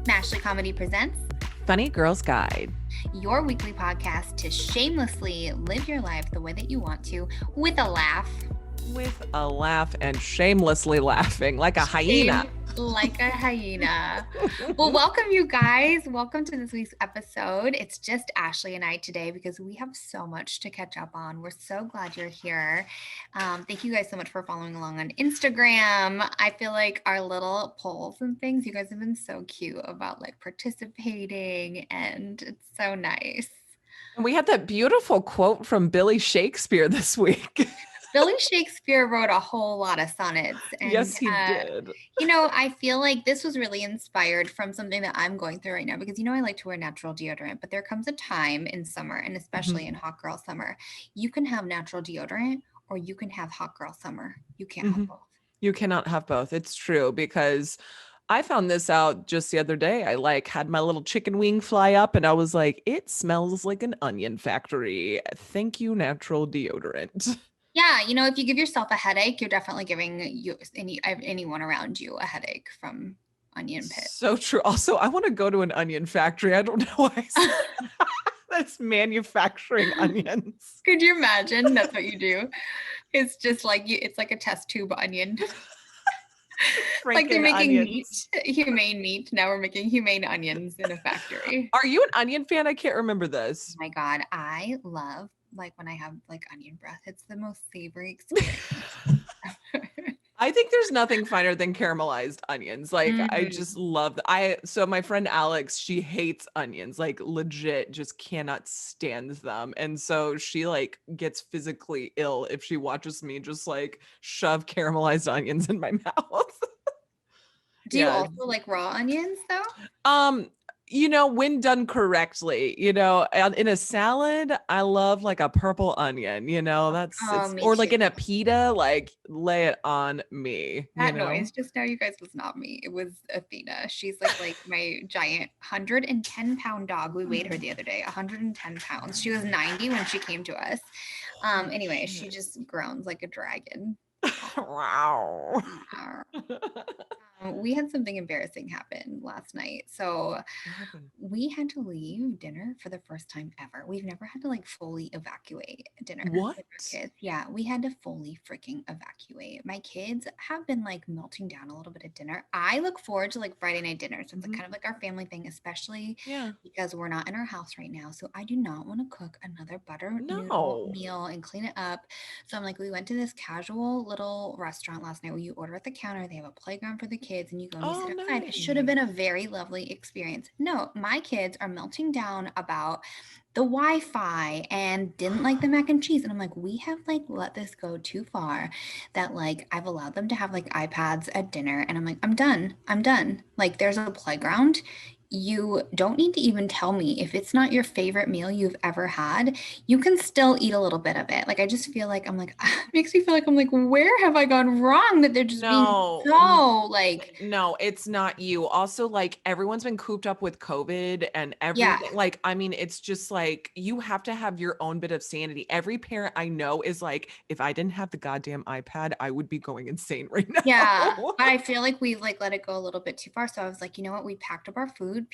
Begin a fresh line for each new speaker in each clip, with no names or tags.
Mashley Comedy presents
Funny Girls Guide,
your weekly podcast to shamelessly live your life the way that you want to with a laugh.
with a laugh and shamelessly laughing like a hyena.
Like a hyena. Well, welcome you guys. Welcome to this week's episode. It's just Ashley and I today because we have so much to catch up on. We're so glad you're here. Thank you guys so much for following along on Instagram. I feel like our little polls and things, you guys have been so cute about like participating, and it's so nice.
And we had that beautiful quote from Billy Shakespeare this week.
Billy Shakespeare wrote a whole lot of sonnets. And,
yes, he did.
I feel like this was really inspired from something that I'm going through right now because, I like to wear natural deodorant, but there comes a time in summer, and especially in hot girl summer, you can have natural deodorant or you can have hot girl summer. You can't have both.
You cannot have both. It's true, because I found this out just the other day. I had my little chicken wing fly up and I was like, it smells like an onion factory. Thank you, natural deodorant.
Yeah, if you give yourself a headache, you're definitely giving anyone around you a headache from onion pit.
So true. Also, I want to go to an onion factory. I don't know why. That's manufacturing onions.
Could you imagine? That's what you do. It's just like it's like a test tube onion. Like they're making onions. Humane meat. Now we're making humane onions in a factory.
Are you an onion fan? I can't remember this.
Oh my God. I love when I have onion breath. It's the most savory experience.
I think there's nothing finer than caramelized onions. I just love so my friend Alex, she hates onions, legit just cannot stand them. And so she gets physically ill if she watches me just shove caramelized onions in my mouth.
Do you also like raw onions though?
When done correctly, in a salad, I love a purple onion, or in a pita, lay it on me.
That noise just now, you guys, was not me. It was Athena. She's like my giant 110-pound dog. We weighed her the other day, 110 pounds. She was 90 when she came to us. Anyway, she just groans like a dragon.
Wow.
We had something embarrassing happen last night. So we had to leave dinner for the first time ever. We've never had to fully evacuate dinner.
What?
With our kids. Yeah, we had to fully freaking evacuate. My kids have been melting down a little bit at dinner. I look forward to Friday night dinners. It's kind of our family thing, especially because we're not in our house right now. So I do not want to cook another butter noodle meal and clean it up. So I'm we went to this casual little restaurant last night where you order at the counter. They have a playground for the kids and you go and you sit outside. Nice. It should have been a very lovely experience. No, my kids are melting down about the Wi-Fi and didn't like the mac and cheese. And I'm we have let this go too far that I've allowed them to have iPads at dinner. And I'm done. There's a playground. You don't need to even tell me if it's not your favorite meal you've ever had. You can still eat a little bit of it. I just feel it makes me feel where have I gone wrong that they're just being so
No, it's not you. Also, everyone's been cooped up with COVID and everything. Yeah. It's just you have to have your own bit of sanity. Every parent I know is if I didn't have the goddamn iPad, I would be going insane right now.
Yeah, but I feel we let it go a little bit too far. So I was you know what? We packed up our food.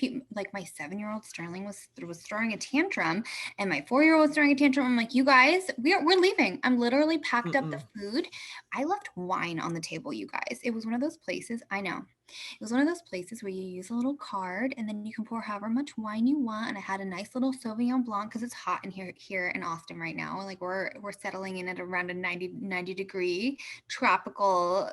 My 7-year-old Sterling was throwing a tantrum, and my 4-year-old was throwing a tantrum. I'm you guys, we're leaving. I'm literally packed up the food. I left wine on the table, you guys. It was one of those places. I know. It was one of those places where you use a little card and then you can pour however much wine you want. And I had a nice little Sauvignon Blanc because it's hot in here in Austin right now. We're settling in at around a 90 degree tropical,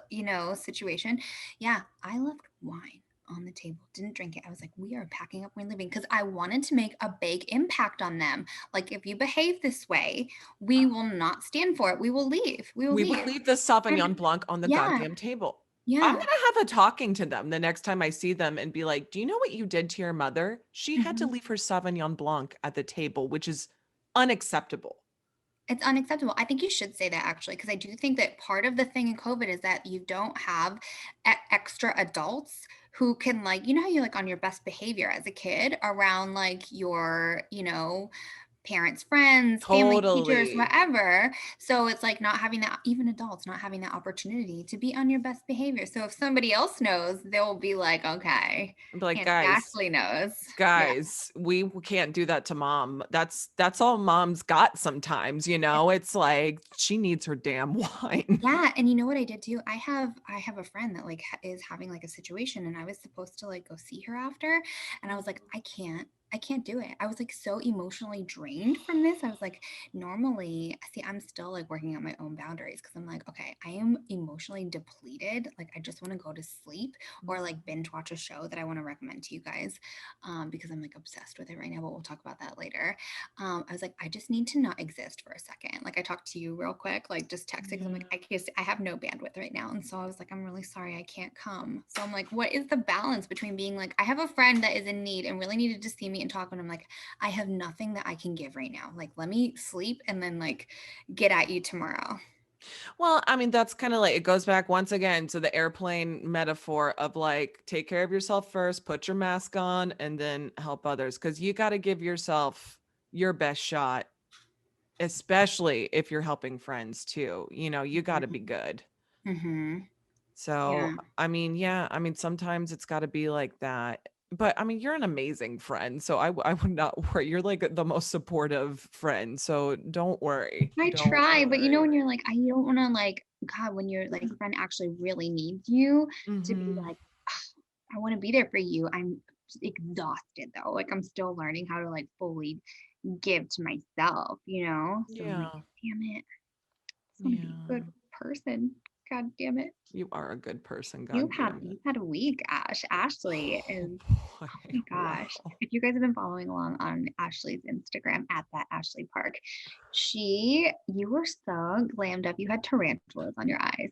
situation. Yeah, I left wine on the table, didn't drink it. I was we are packing up, we're leaving, because I wanted to make a big impact on them. If you behave this way, we will not stand for it. We will leave. We will
leave the Sauvignon Blanc on the goddamn table. Yeah. I'm going to have a talking to them the next time I see them and be do you know what you did to your mother? She had to leave her Sauvignon Blanc at the table, which is unacceptable.
It's unacceptable. I think you should say that, actually, because I do think that part of the thing in COVID is that you don't have extra adults who can how you on your best behavior as a kid around your, parents, friends, family, teachers,
Totally.
whatever. So it's like not having that, even adults not having that opportunity to be on your best behavior. So if somebody else knows, they'll be like, okay,
I'd be like,
Auntie
guys,
Ashley knows. Yeah.
guys, we can't do that to mom. That's all mom's got sometimes, you know? It's like she needs her damn wine.
Yeah, and you know what I did too? I have a friend that like is having like a situation, and I was supposed to like go see her after, and I was like, I can't do it. I was like so emotionally drained from this. I was like, normally, see, I'm still like working on my own boundaries because I'm like, okay, I am emotionally depleted. Like I just want to go to sleep or like binge watch a show that I want to recommend to you guys, because I'm like obsessed with it right now. But we'll talk about that later. I was like, I just need to not exist for a second. Like I talked to you real quick, like just texting because I'm
Yeah.
like, I have no bandwidth right now. And so I was like, I'm really sorry I can't come. So I'm like, what is the balance between being like, I have a friend that is in need and really needed to see me and talk, and I'm like, I have nothing that I can give right now. Like, let me sleep and then like get at you tomorrow.
Well, I mean, that's kind of like it goes back once again to the airplane metaphor of like take care of yourself first, put your mask on, and then help others because you got to give yourself your best shot, especially if you're helping friends too. You know, you got to be good.
Mm-hmm.
So,
Yeah.
I mean, yeah, I mean, sometimes it's got to be like that. But I mean, you're an amazing friend. So I would not worry. You're like the most supportive friend. So don't worry.
I
Don't
try, but you know,
worry.
when you're like, I don't want to like, God, when your like friend actually really needs you to be
Hmm.
like, I want to be there for you. I'm exhausted though. Like I'm still learning how to like fully give to myself, you know? So I'm like,
Yeah.
damn it. I just want to be a good
Yeah.
person. God damn it.
You are a good person.
You've
God
had
damn it.
you've had a week, Ash. Ashley
Oh
is,
boy.
oh my gosh.
Wow.
If you guys have been following along on Ashley's Instagram at that Ashley Park, you were so glammed up. You had tarantulas on your eyes.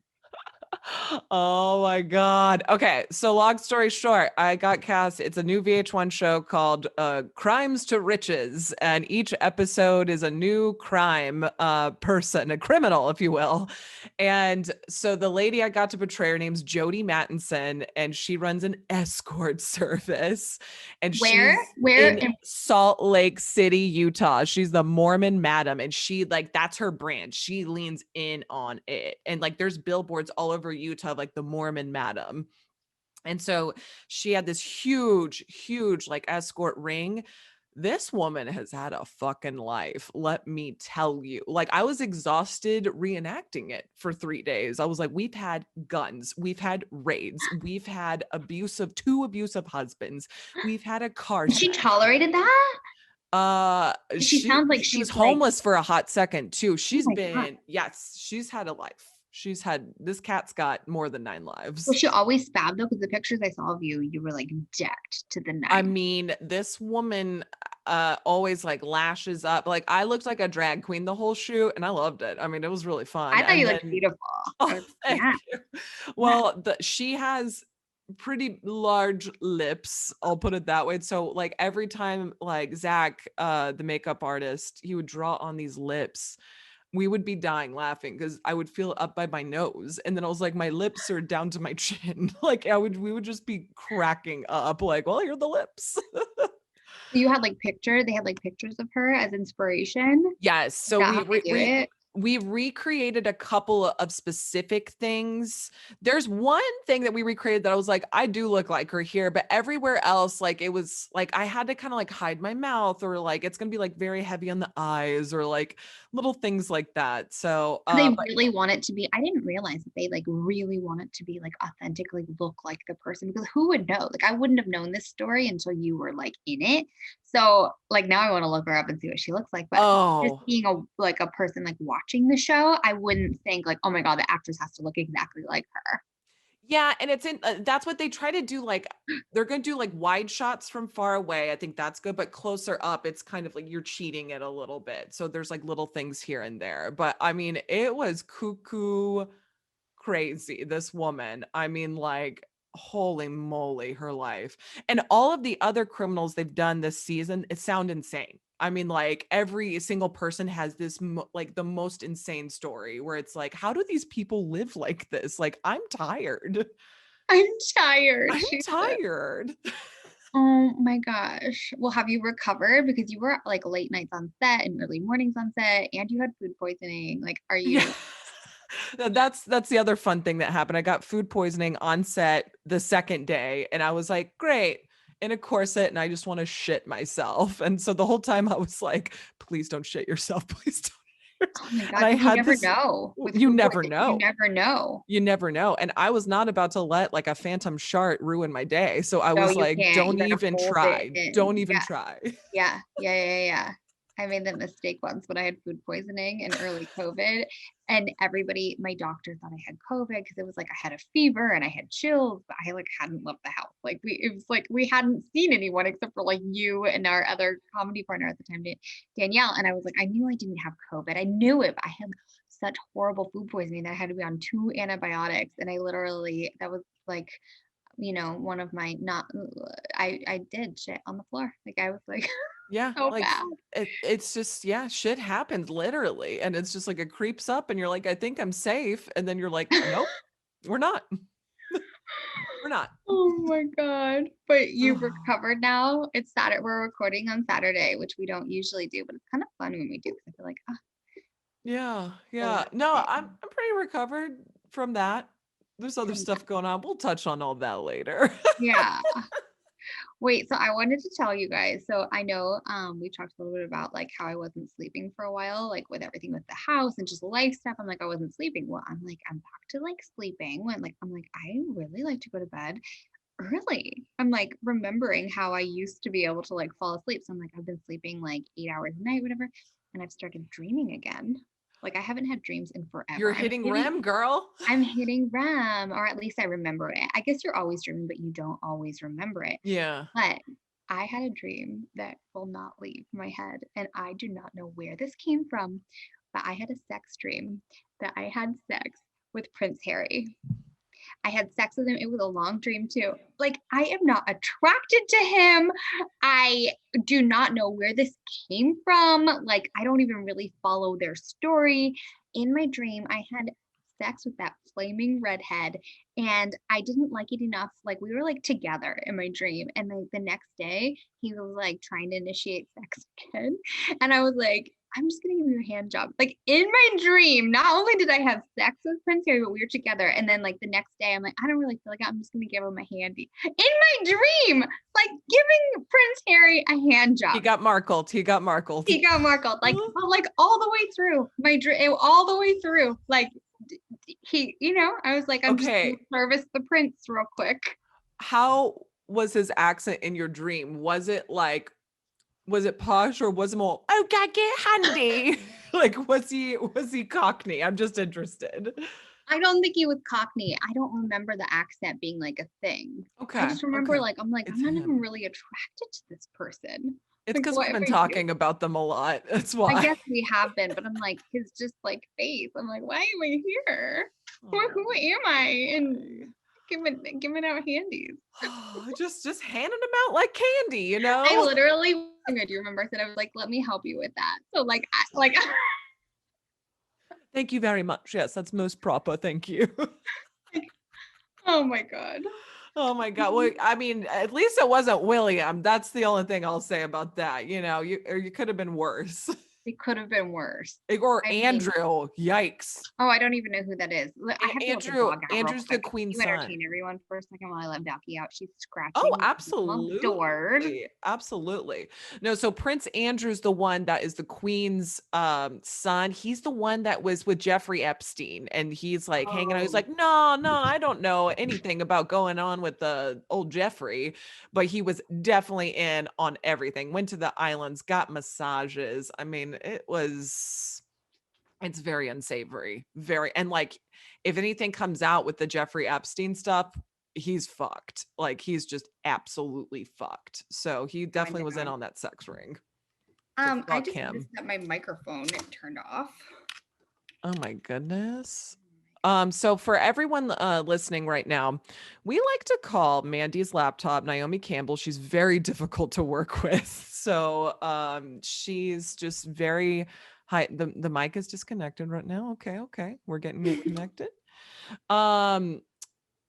Oh my God. Okay. So, long story short, I got cast. It's a new VH1 show called Crimes to Riches. And each episode is a new crime person, a criminal, if you will. And so, the lady I got to portray, her name's Jody Mattinson, and she runs an escort service. And
Where?
she's
Where?
in Salt Lake City, Utah. She's the Mormon Madam, and she like that's her brand. She leans in on it, and like there's billboards all over Utah, like the Mormon Madam. And so she had this huge, huge like escort ring. This woman has had a fucking life, let me tell you. Like, I was exhausted reenacting it for 3 days. I was like, we've had guns, we've had raids, we've had two abusive husbands, we've had a car
she
smash.
tolerated that? She
She
sounds like
she was
she's like,
homeless for a hot second too.
oh
She's
my God.
been yes, she's had a life. She's had this cat's got more than 9
Was
lives.
she always spabbed though? Because the pictures I saw of you, you were like decked to the
I
nines.
mean, this woman always like lashes up. Like I looked like a drag queen the whole shoot and I loved it. I mean, it was really fun.
I thought
And
you looked
then
beautiful. I
oh,
was,
thank
yeah,
you.
yeah.
Well, she has pretty large lips, I'll put it that way. So like every time like Zach, the makeup artist, he would draw on these lips, we would be dying laughing because I would feel it up by my nose. And then I was like, my lips are down to my chin. Like we would just be cracking up, like, well, here are the lips.
You had like they had like pictures of her as inspiration.
Yes.
Is
So
that how they do it?
we recreated a couple of specific things. There's one thing that we recreated that I was like, I do look like her here, but everywhere else, like it was like I had to kind of like hide my mouth or like it's gonna be like very heavy on the eyes or like little things like that. So
They
but
really want it to be, I didn't realize that they like really want it to be like authentically look like the person, because who would know? Like I wouldn't have known this story until you were like in it. So like now I want to look her up and see what she looks like. But just
oh
being a person like watching the show, I wouldn't think like, oh my God, the actress has to look exactly like her.
yeah, and it's in that's what they try to do, like, they're gonna do, like, wide shots from far away, I think that's good, but closer up, it's kind of like you're cheating it a little bit, so there's, like, little things here and there, but, I mean, it was cuckoo crazy, this woman. I mean, like, holy moly, her life. And all of the other criminals they've done this season, it sound insane. I mean, like every single person has this like the most insane story where it's like, how do these people live like this? Like, I'm tired.
I'm tired,
I'm
she said.
tired.
Oh my gosh. Well, have you recovered? Because you were like late nights on set and early mornings on set, and you had food poisoning. Like, are
Yeah.
you
That's the other fun thing that happened. I got food poisoning on set the second day, and I was like, great, in a corset, and I just want to shit myself. And so the whole time I was like, please don't shit yourself. Please don't.
oh my
And
god,
I
because you
had
never
this,
know with
you
food
never
poisoning. You
know.
never know.
You never know. And I was not about to let like a phantom shart ruin my day. So I
No,
was
you
like,
can't. You
don't
better
even
hold it
try. Don't
in.
even try.
Yeah. I made that mistake once when I had food poisoning in early COVID, and everybody, my doctor thought I had COVID because it was like I had a fever and I had chills, but I like hadn't left the house. Like it was like we hadn't seen anyone except for like you and our other comedy partner at the time, Danielle. And I was like, I knew I didn't have COVID. I knew it, but I had such horrible food poisoning that I had to be on 2 antibiotics, and I literally that was like one of my not I did shit on the floor. Like I was like
Yeah,
so
like
bad.
it's just yeah, shit happens literally, and it's just like it creeps up, and you're like, I think I'm safe, and then you're like, nope, we're not, we're not.
Oh my god. But you've recovered now. It's Saturday. We're recording on Saturday, which we don't usually do, but it's kind of fun when we do because I feel like
Yeah, yeah. No, I'm
relaxing
I'm pretty recovered from that. There's other
from
stuff going on. We'll touch on all that later.
yeah. Wait, so I wanted to tell you guys. So I know we talked a little bit about like how I wasn't sleeping for a while, like with everything with the house and just life stuff. I'm like, I wasn't sleeping. Well, I'm like, I'm back to like sleeping when like I'm like, I really like to go to bed early. I'm like remembering how I used to be able to like fall asleep. So I'm like, I've been sleeping like 8 hours a night, whatever. And I've started dreaming again. Like I haven't had dreams in
You're
forever.
hitting REM, girl.
I'm hitting REM, or at least I remember it. I guess you're always dreaming, but you don't always remember it.
Yeah.
But I had a dream that will not leave my head, and I do not know where this came from, but I had a sex dream that I had sex with Prince Harry. I had sex with him. It was a long dream too. Like I am not attracted to him. I do not know where this came from. Like I don't even really follow their story. In my dream, I had sex with that flaming redhead, and I didn't like it enough. Like we were like together in my dream, and then the next day he was like trying to initiate sex again, and I was like, I'm just gonna give you a hand job. Like in my dream, not only did I have sex with Prince Harry, but we were together. And then like the next day, I'm like, I don't really feel like it. I'm just gonna give him a handy. In my dream, like giving Prince Harry a hand
He
job.
got markled. He got markled.
He got markled. Like, but like all the way through my dream, all the way through. Like he, I was like, I'm just gonna
Okay.
service the prince real quick.
How was his accent in your dream? Was it posh or was it more, oh God, get handy? Like, was he Cockney? I'm just interested.
I don't think he was Cockney. I don't remember the accent being like a thing. I
Okay.
just remember
Okay.
like I'm like,
It's
I'm not even
him.
really attracted to this person.
It's
Like
because
what
we've
am
been
I doing?
talking about them a lot. That's
I
why.
guess we have been, but I'm like his just like face. I'm like, why am I here? Who
Oh,
am I?
why?
And giving out handies.
Just handing them out like candy,
I literally, do you remember I said I was like, let me help you with that. So like
Thank you very much. Yes, that's most proper. Thank you.
oh my god.
Oh my God. Well, I mean, at least it wasn't William. That's the only thing I'll say about that. You could have been worse.
It could have been worse.
Or
I mean,
Andrew. Yikes.
oh, I don't even know who that is. I have to let the dog out real
Andrew's the
quick. Can
queen's
you
son.
entertain everyone for a second while I let Becky out? She's
Oh,
scratching the door.
absolutely. Absolutely. No, so Prince Andrew's the one that is the queen's son. He's the one that was with Jeffrey Epstein, and he's like hanging out. He's
Oh,
like, no, I don't know anything about going on with the old Jeffrey, but he was definitely in on everything. Went to the islands, got massages. I mean, it's very unsavory. Very, and like if anything comes out with the Jeffrey Epstein stuff, he's fucked. Like he's just absolutely fucked. So he
I
definitely was in
know.
on that sex ring. So
I
fuck
just noticed
him.
that my microphone turned off.
Oh my goodness. So for everyone listening right now, we like to call Mandy's laptop Naomi Campbell. She's very difficult to work with. So she's just very high. The mic is disconnected right now. Okay. We're getting it connected. Um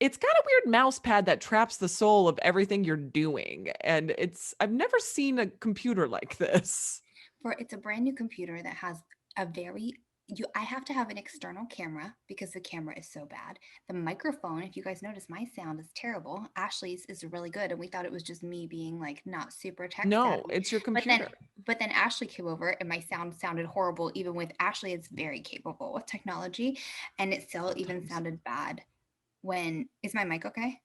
it's got a weird mouse pad that traps the soul of everything you're doing. And I've never seen a computer like this.
It's a brand new computer that has a very I have to have an external camera because the camera is so bad. The microphone, if you guys notice, my sound is terrible. Ashley's is really good, and we thought it was just me being like not super tech
No,
savvy.
it's your
But then
computer.
but then Ashley came over and my sound sounded horrible. Even with Ashley, it's very capable with technology, and it still even
Sometimes.
sounded bad. When is my mic okay?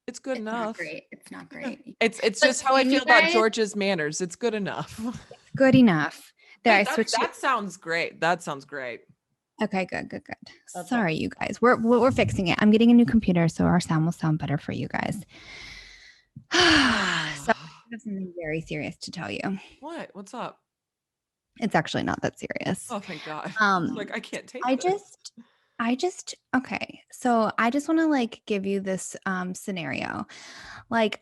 It's good
It's not
enough.
great. It's not
Yeah.
great. Yeah.
It's
But
just how I
can
feel
you
about
guys?
George's manners. It's good enough.
Good enough. There, I
Wait,
switched it.
that sounds great. That sounds great.
Okay, good, good, good.
That's what
Sorry, you guys. We're fixing it. I'm getting a new computer, so our sound will sound better for you guys. So I have something very serious to tell you.
what? What's up?
It's actually not that serious.
Oh, thank God.
Um,
Like I can't take
I
this.
just, okay. So I just want to like give you this scenario. Like,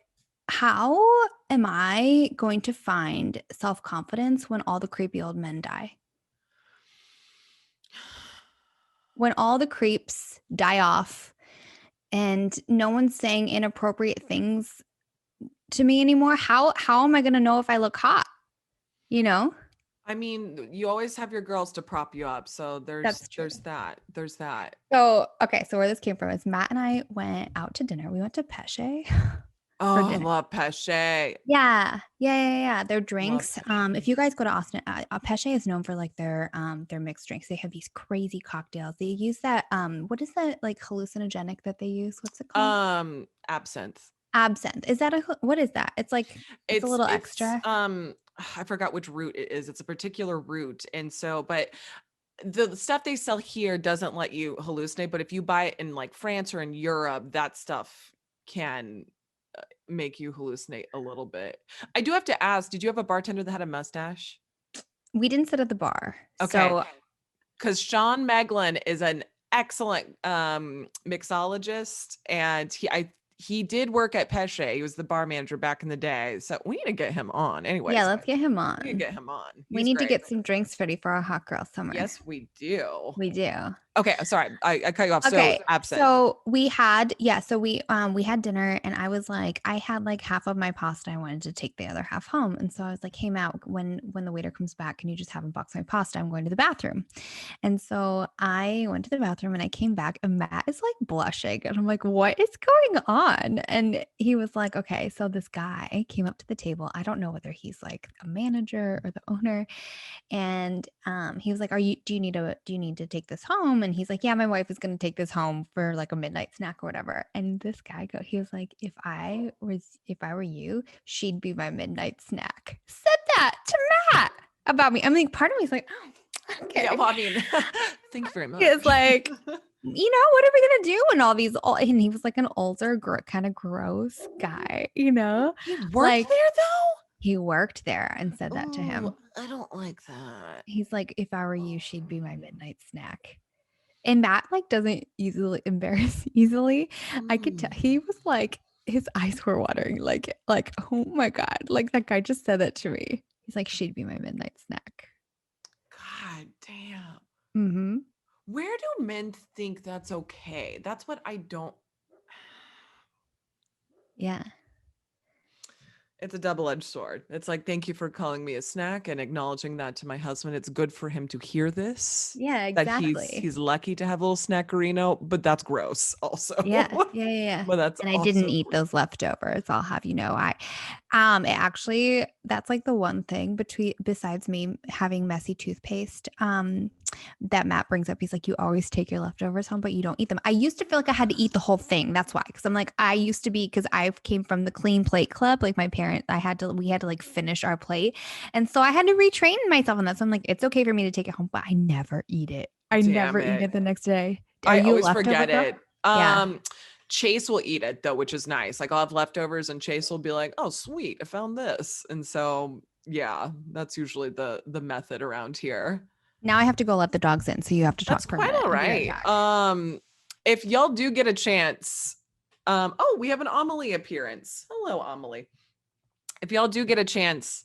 how am I going to find self-confidence when all the creepy old men die? When all the creeps die off and no one's saying inappropriate things to me anymore, how am I going to know if I look hot? You know?
I mean, you always have your girls to prop you up. So
That's true.
there's that. There's that.
So, okay, so where this came from is Matt and I went out to dinner. We went to Peche for
Oh,
dinner.
love Pesce.
Yeah. Their
Love
drinks. If
Pesce.
you guys go to Austin, Peche is known for like their mixed drinks. They have these crazy cocktails. They use that what is that like hallucinogenic that they use? What's it called?
Absinthe.
Absinthe. Is that what is that? It's like it's a little
It's
extra.
I forgot which root it is. It's a particular root. And so, but the stuff they sell here doesn't let you hallucinate, but if you buy it in like France or in Europe, that stuff can make you hallucinate a little bit. I do have to ask, did you have a bartender that had a mustache?
We didn't sit at the bar.
Okay.
So
Because Sean Meglin is an excellent mixologist, and he did work at Pesce. He was the bar manager back in the day. So we need to get him on.
yeah,
Anyways,
let's get him
we need to
on.
get him on.
We
He's
need to
great.
get some drinks ready for our hot girl summer.
Yes, we do.
We do.
Okay, sorry, I cut you off. So
Okay.
absent.
So we had dinner and I was like, I had like half of my pasta. I wanted to take the other half home. And so I was like, hey Matt, when the waiter comes back, can you just have him box my pasta? I'm going to the bathroom. And so I went to the bathroom and I came back and Matt is like blushing. And I'm like, what is going on? And he was like, okay, so this guy came up to the table. I don't know whether he's like a manager or the owner. And he was like, do you need to take this home? And he's like, yeah, my wife is going to take this home for like a midnight snack or whatever. And this guy he was like, if I were you, she'd be my midnight snack. Said that to Matt about me. I'm like, part of me is like, oh, okay.
Yeah, well, I mean, thank you very much.
It's like, what are we gonna do when and he was like an older, kind of gross guy,
He worked
like
there though?
he worked there and said that to him.
I don't like that.
He's like, if I were you, she'd be my midnight snack. And Matt like doesn't easily embarrass easily. I could tell he was like his eyes were watering, like, oh my God. Like that guy just said that to me. He's like, she'd be my midnight snack.
God damn.
Mm-hmm.
Where do men think that's okay? That's what I don't.
Yeah.
It's a double-edged sword. It's like, thank you for calling me a snack and acknowledging that to my husband. It's good for him to hear this.
Yeah,
That
exactly.
he's lucky to have a little snackerino, but that's gross also.
Yeah.
But that's
And I didn't
also
eat those leftovers. I'll have you know. That's like the one thing besides me having messy toothpaste, that Matt brings up. He's like, you always take your leftovers home, but you don't eat them. I used to feel like I had to eat the whole thing. That's why. Cause I'm like, because I came from the clean plate club. Like we had to like finish our plate. And so I had to retrain myself on that. So I'm like, it's okay for me to take it home, but I never eat it. I never
damn
eat
it.
it the next day. Are
I
you a
always
leftover
forget
girl?
it.
Yeah.
Chase will eat it though, which is nice. Like I'll have leftovers and Chase will be like, "Oh, sweet, I found this." And so, yeah, that's usually the method around here.
Now I have to go let the dogs in, so you have to
That's
talk for a
quite
minute.
all
I'll be right
right.
back.
If y'all do get a chance, oh, we have an Amelie appearance. Hello, Amelie. If y'all do get a chance,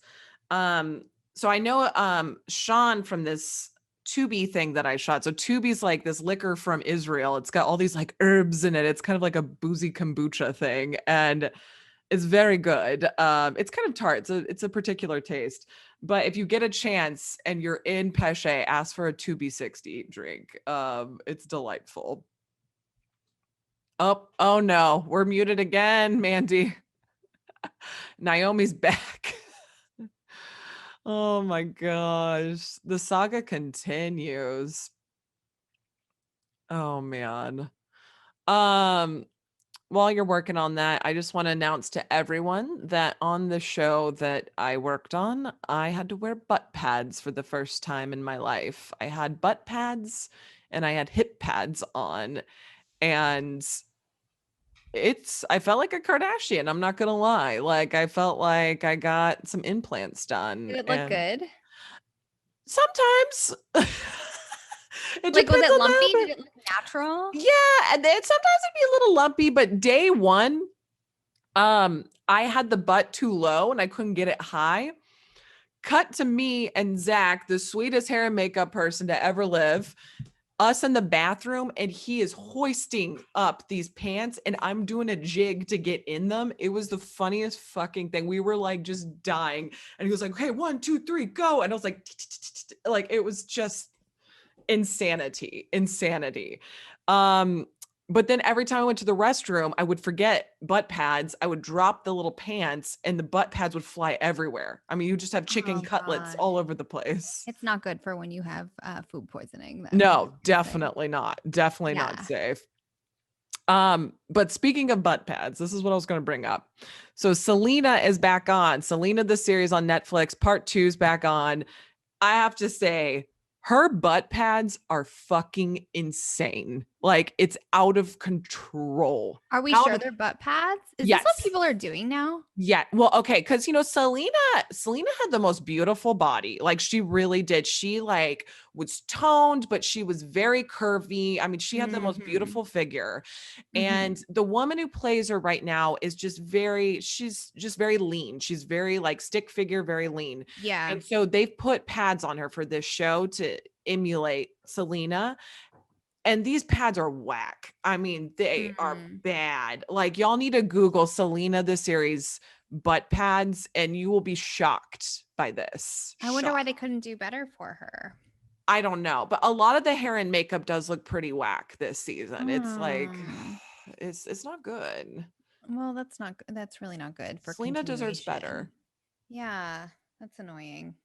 so I know Sean from this Tubi thing that I shot. So Tubi's like this liquor from Israel. It's got all these like herbs in it. It's kind of like a boozy kombucha thing. And it's very good. It's kind of tart. It's a particular taste. But if you get a chance and you're in Pesce, ask for a Tubi 60 drink. It's delightful. Oh no, we're muted again, Mandy. Naomi's back. Oh my gosh. The saga continues. Oh man. Um while you're working on that, I just want to announce to everyone that on the show that I worked on, I had to wear butt pads for the first time in my life. I had butt pads and I had hip pads on, and I felt like a Kardashian, I'm not gonna lie. Like, I felt like I got some implants done,
Did it look
and
good?
sometimes it
Like, was
depends
it
on the
lumpy? Did
outfit.
it look natural?
Yeah, and then sometimes it'd be a little lumpy, but day one, I had the butt too low and I couldn't get it high. Cut to me and Zach, the sweetest hair and makeup person to ever live, us in the bathroom, and he is hoisting up these pants and I'm doing a jig to get in them. It was the funniest fucking thing. We were like just dying. And he was like, okay, 1, 2, 3, go. And I was like, it was just insanity. But then every time I went to the restroom, I would forget butt pads. I would drop the little pants and the butt pads would fly everywhere. I mean, you just have chicken
Oh
cutlets
gosh.
all over the place.
It's not good for when you have food poisoning then.
No, definitely not. Definitely not
Yeah.
safe. But speaking of butt pads, this is what I was going to bring up. So Selena is back on. Selena, the series on Netflix, part 2 is back on. I have to say, her butt pads are fucking insane. Like, it's out of control.
Are we
Out
sure
of
they're butt pads? Is this what
Yes.
people are doing now?
Yeah. Well, okay, because Selena had the most beautiful body. Like, she really did. She like was toned, but she was very curvy. I mean, she had the most
Mm-hmm.
beautiful figure.
Mm-hmm.
And the woman who plays her right now is she's just very lean. She's very like stick figure, very lean.
Yeah.
And so they've put pads on her for this show to emulate Selena. And these pads are whack. I mean, they are
Mm.
bad. Like, y'all need to Google Selena the series butt pads and you will be shocked by this.
I wonder why they
Shocked.
couldn't do better for her.
I don't know, but a lot of the hair and makeup does look pretty whack this season. It's like
Mm.
it's not good.
Well, that's really not good for
Selena deserves
continuation.
better.
Yeah, that's annoying.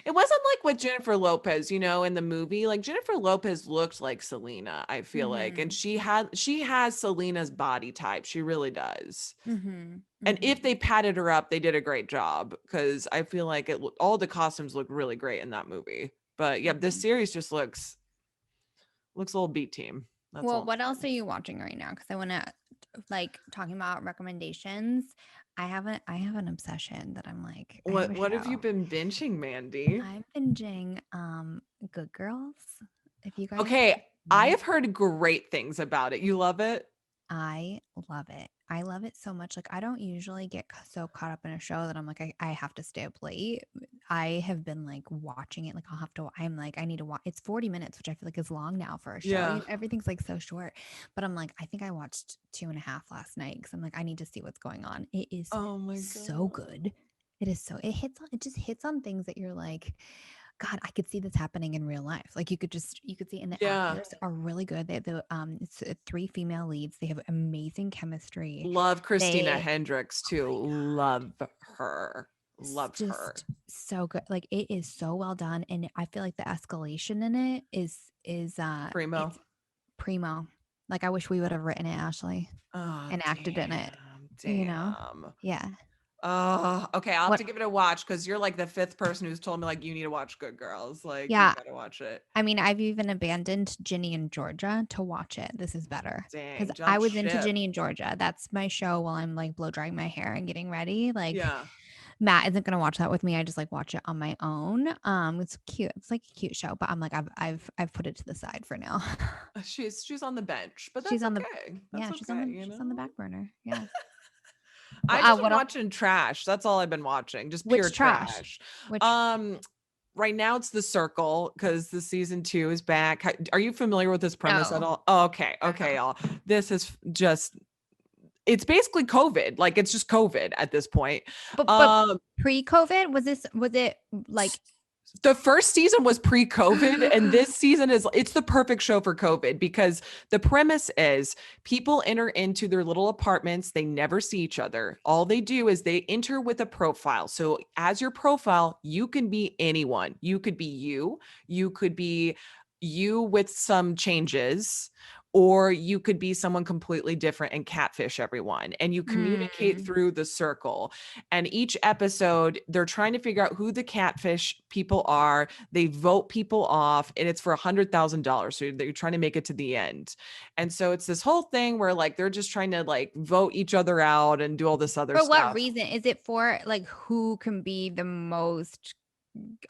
It wasn't like with Jennifer Lopez, in the movie. Like, Jennifer Lopez looked like Selena, I feel like. And
Mm-hmm.
she has Selena's body type. She really does.
Mm-hmm.
And
Mm-hmm.
if they padded her up, they did a great job, because I feel like all the costumes look really great in that movie. But yeah, this
Mm-hmm.
series just looks a little B team. That's
Well,
all I'm
what else
saying.
are you watching right now? Because I want to like talking about recommendations. I have an obsession that I'm like, I have a
What have you
show.
been binging, Mandy?
I'm binging Good Girls. If you guys have
Okay, I
seen it,
have heard great things about it. You love it?
I love it. I love it so much. Like, I don't usually get so caught up in a show that I'm like, I have to stay up late. I have been like watching it. Like, I'm like, I need to watch. It's 40 minutes, which I feel like is long now for a show.
Yeah.
Everything's like so short. But I'm like, I think I watched 2.5 last night because I'm like, I need to see what's going on. It is
Oh my
so
god.
good. It just hits on things that you're like, God, I could see this happening in real life. Like, you could see, and the
Yeah.
actors are really good. It's 3 female leads. They have amazing chemistry.
Love Christina
They,
Hendricks
oh
too.
my
Love her.
it's
Love her.
just so good. Like, it is so well done, and I feel like the escalation in it is
Primo.
it's primo. Like, I wish we would have written it, Ashley,
Oh,
and acted in it.
damn.
You know?
Damn.
Yeah.
Oh, okay. I'll have
What?
to give it a watch, because you're like the 5th person who's told me like you need to watch Good Girls. Like, you
Yeah.
gotta watch it.
I mean, I've even abandoned Ginny and Georgia to watch it. This is better because
Dang,
I
jump
was into
ship.
Ginny and Georgia. That's my show while I'm like blow drying my hair and getting ready. Like,
Yeah.
Matt isn't gonna watch that with me. I just like watch it on my own. It's cute. It's like a cute show, but I'm like I've put it to the side for now.
She's on the bench, but
she's
that's
on the
okay. That's
Yeah,
okay,
she's on the back burner. Yeah.
I just been
What else?
watching trash. That's all I've been watching. Just pure
Which trash?
trash.
Which
Um, right now it's The Circle because the season 2 is back. Are you familiar with this premise at
No.
all? Oh, okay. Okay, y'all. This is just it's basically COVID. Like it's just COVID at this point.
But
Um
pre-COVID, was it like
the first season was pre-COVID, and this season it's the perfect show for COVID because the premise is people enter into their little apartments, they never see each other. All they do is they enter with a profile. So as your profile, you can be anyone. You could be you could be you with some changes, or you could be someone completely different and catfish everyone. And you communicate
Mm.
through the circle. And each episode, they're trying to figure out who the catfish people are. They vote people off, and it's for $100,000. So they're trying to make it to the end. And so it's this whole thing where like they're just trying to like vote each other out and do all this other
For what
stuff.
reason? Is it for like who can be the most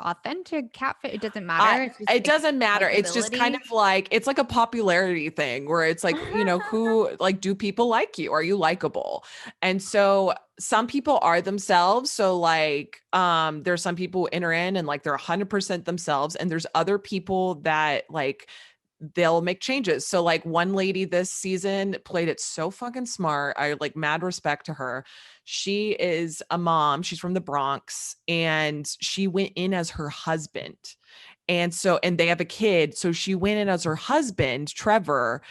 authentic catfish? It doesn't matter. It's just
It
like
doesn't matter. It's just kind
likability.
of like it's like a popularity thing where it's like, who like do people like you? Are you likable? And so some people are themselves. So like there's some people who enter in and like they're 100% themselves, and there's other people that like they'll make changes. So like one lady this season played it so fucking smart. I like mad respect to her. She is a mom. She's from the Bronx, and she went in as her husband. And they have a kid. So she went in as her husband, Trevor,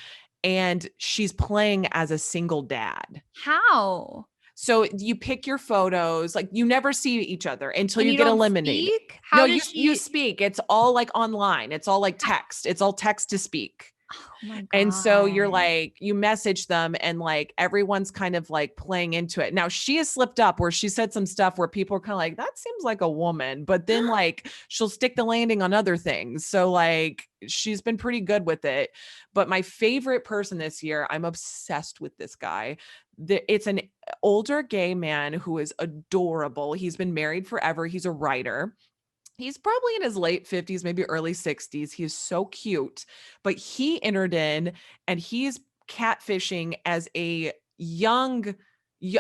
and she's playing as a single dad.
How?
So you pick your photos, like you never see each other until
And
you
you
get
don't
eliminated.
speak?
No,
How does
you
she?
speak. It's all like online. It's all like text. It's all text to speak.
Oh my
And so you're
God.
like, you message them and like everyone's kind of like playing into it. Now she has slipped up where she said some stuff where people are kind of like, that seems like a woman, but then like she'll stick the landing on other things. So like she's been pretty good with it. But my favorite person this year, I'm obsessed with this guy. It's an older gay man who is adorable. He's been married forever. He's a writer. He's probably in his late 50s, maybe early 60s. He is so cute, but he entered in and he's catfishing as a young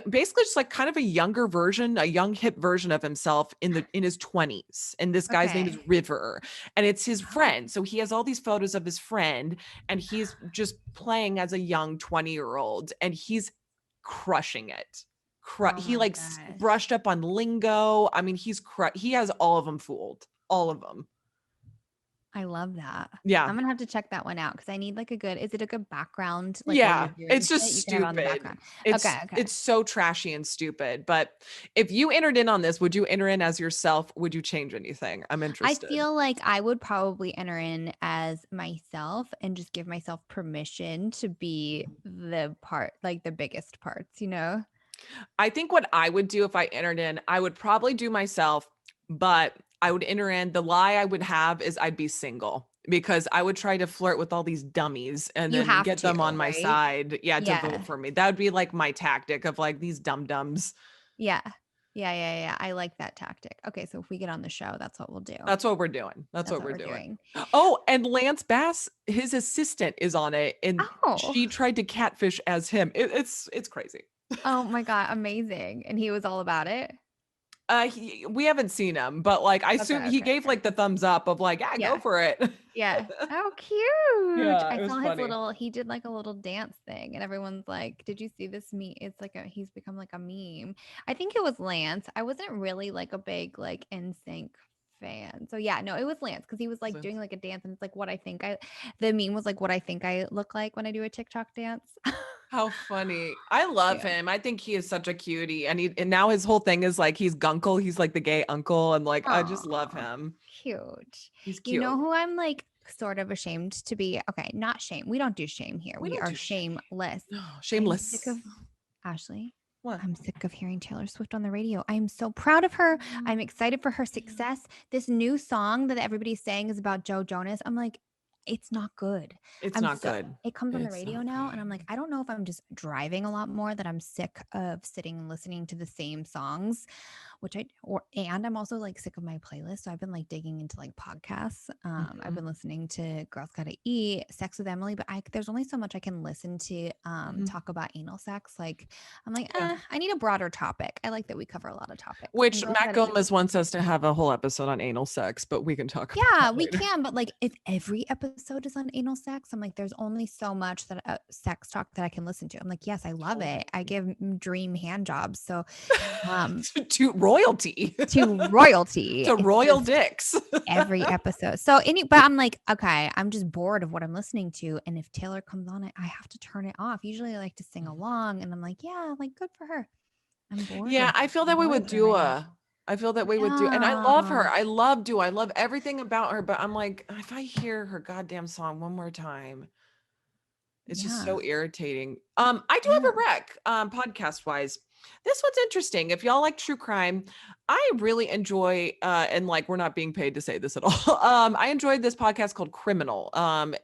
basically just like kind of a younger version, a young hip version of himself in his 20s. And this guy's name is
Okay.
River, and it's his
Oh,
friend. So he has all these photos of his friend, and he's just playing as a young 20-year-old, and he's crushing it.
oh
He
my
like
gosh.
brushed up on lingo. I mean, he has all of them fooled. All of them.
I love that.
Yeah.
I'm gonna have to check that one out because I need like a good, is it a good background, like while you're
Yeah.
doing
It's
shit?
just
You can have it on the
stupid.
background. Okay, okay.
It's so trashy and stupid. But if you entered in on this, would you enter in as yourself? Would you change anything? I'm
I
interested.
feel like I would probably enter in as myself and just give myself permission to be the part, like the biggest parts, you know?
I think what I would do if I entered in, I would probably do myself, but I would enter in. The lie I would have is I'd be single because I would try to flirt with all these dummies and
You
then
have
get
to,
them on my
right?
side. Yeah, to vote
Yeah.
for me. That would be like my tactic of like these dum dums.
Yeah. Yeah. I like that tactic. Okay, so if we get on the show, that's what we'll do.
That's what we're doing. That's
That's
what
what
we're
we're
doing.
doing.
Oh, and Lance Bass, his assistant is on it, and
Oh.
she tried to catfish as him. It's crazy.
Oh my God, amazing. And he was all about it?
We haven't seen him, but like I
Okay,
assume he
okay,
gave
okay.
like the thumbs up of like, yeah, go
Yeah.
for it.
Yeah. Oh, cute.
Yeah,
I
it was
saw his
funny.
little he did like a little dance thing and everyone's like, "Did you see this meme?" It's like a he's become like a meme. I think it was Lance. I wasn't really like a big like NSYNC fan. So yeah, no, it was Lance because he was like doing like a dance and it's like what I think I the meme was like what I think I look like when I do a TikTok dance.
How funny. I love
Yeah.
him. I think he is such a cutie. And now his whole thing is like he's gunkle. He's like the gay uncle. And like I just love
Aw,
him.
cute.
He's
You
cute.
know who I'm like sort of ashamed to be? Okay, not shame. We don't do shame here.
We
We
don't
are
do shame.
shameless. I'm sick
Shameless.
of Ashley.
What?
I'm sick of hearing Taylor Swift on the radio. I am so proud of her. I'm excited for her success. This new song that everybody's saying is about Joe Jonas. I'm like, it's not good.
It's
I'm
not
so
good.
it comes on the
It's
radio
not
now, and I'm like,
good.
I don't know if I'm just driving a lot more that I'm sick of sitting and listening to the same songs and I'm also like sick of my playlist. So I've been like digging into like podcasts. I've been listening to Girls Gotta Eat, Sex with Emily, but there's only so much I can listen to talk about anal sex. Like I'm like,
Yeah.
I need a broader topic. I like that we cover a lot of topics.
Which Matt Gomez wants us to have a whole episode on anal sex, but we can talk about that
we
later.
can, but like if every episode is on anal sex, I'm like, there's only so much that sex talk that I can listen to. I'm like, yes, I love it. I give dream hand jobs. So
to royalty.
To royalty.
To royal dicks.
Every episode. But I'm like, okay, I'm just bored of what I'm listening to. And if Taylor comes on it, I have to turn it off. Usually I like to sing along and I'm like, yeah, like good for her. I'm bored.
Yeah, I feel that way with Dua. I feel that way with Dua. And I love her. I love Dua. I love everything about her. But I'm like, if I hear her goddamn song one more time, it's just so irritating. I do have a rec, podcast wise. This one's interesting. If y'all like true crime, I really enjoy, and like, we're not being paid to say this at all. I enjoyed this podcast called Criminal.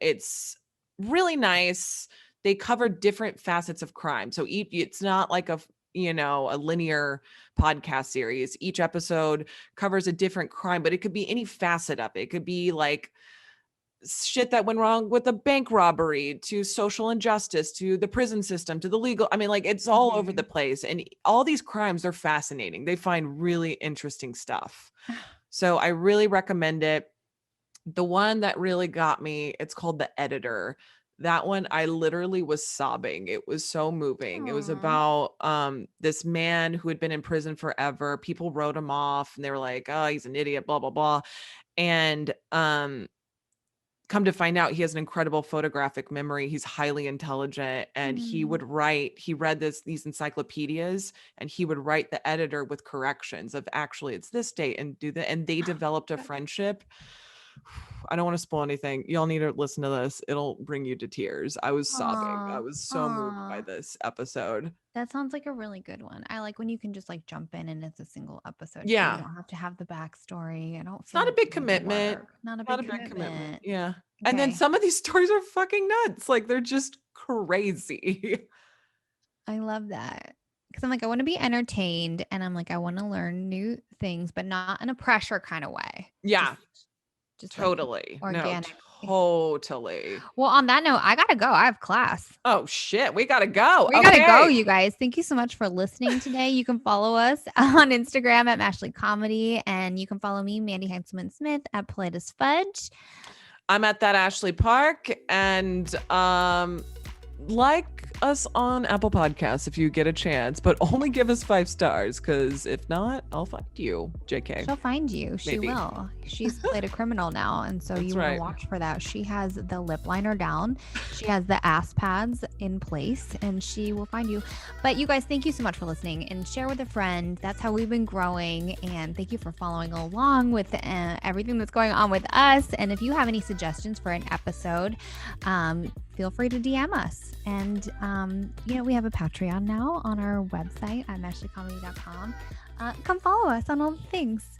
It's really nice. They cover different facets of crime. So it's not like a linear podcast series. Each episode covers a different crime, but it could be any facet of it. It could be like shit that went wrong with a bank robbery, to social injustice, to the prison system, to the legal. I mean, like, it's all over the place. And all these crimes are fascinating. They find really interesting stuff. So I really recommend it. The one that really got me, it's called The Editor. That one, I literally was sobbing. It was so moving. Aww. It was about this man who had been in prison forever. People wrote him off and they were like, oh, he's an idiot, blah, blah, blah. And come to find out, he has an incredible photographic memory. He's highly intelligent, and he read these encyclopedias, and he would write the editor with corrections of, actually, it's this date, and do that. And they developed a friendship. I don't want to spoil anything. Y'all need to listen to this. It'll bring you to tears. I was sobbing. I was so moved by this episode.
That sounds like a really good one. I like when you can just like jump in and it's a single episode.
Yeah.
You don't have to have the backstory.
It's not a big commitment.
Not a big commitment.
Yeah. Okay. And then some of these stories are fucking nuts. Like, they're just crazy.
I love that. Because I'm like, I want to be entertained, and I'm like, I want to learn new things, but not in a pressure kind of way.
Yeah. Just totally. Like organic. No, totally.
Well, on that note, I gotta go. I have class.
Oh shit, we gotta go.
We gotta go, you guys. Thank you so much for listening today. You can follow us on Instagram at Mashley Comedy, and you can follow me, Mandy Heimselman Smith, at Polite as Fudge.
I'm at that Ashley Park, and like us on Apple Podcasts if you get a chance, but only give us 5 stars, because if not, I'll find you. JK.
She'll find you. She will. She's played a criminal now, and so you want to watch for that. She has the lip liner down. She has the ass pads in place, and she will find you. But you guys, thank you so much for listening, and share with a friend. That's how we've been growing, and thank you for following along with everything that's going on with us. And if you have any suggestions for an episode, feel free to DM us. And, we have a Patreon now on our website at mashleycomedy.com. Come follow us on all the things.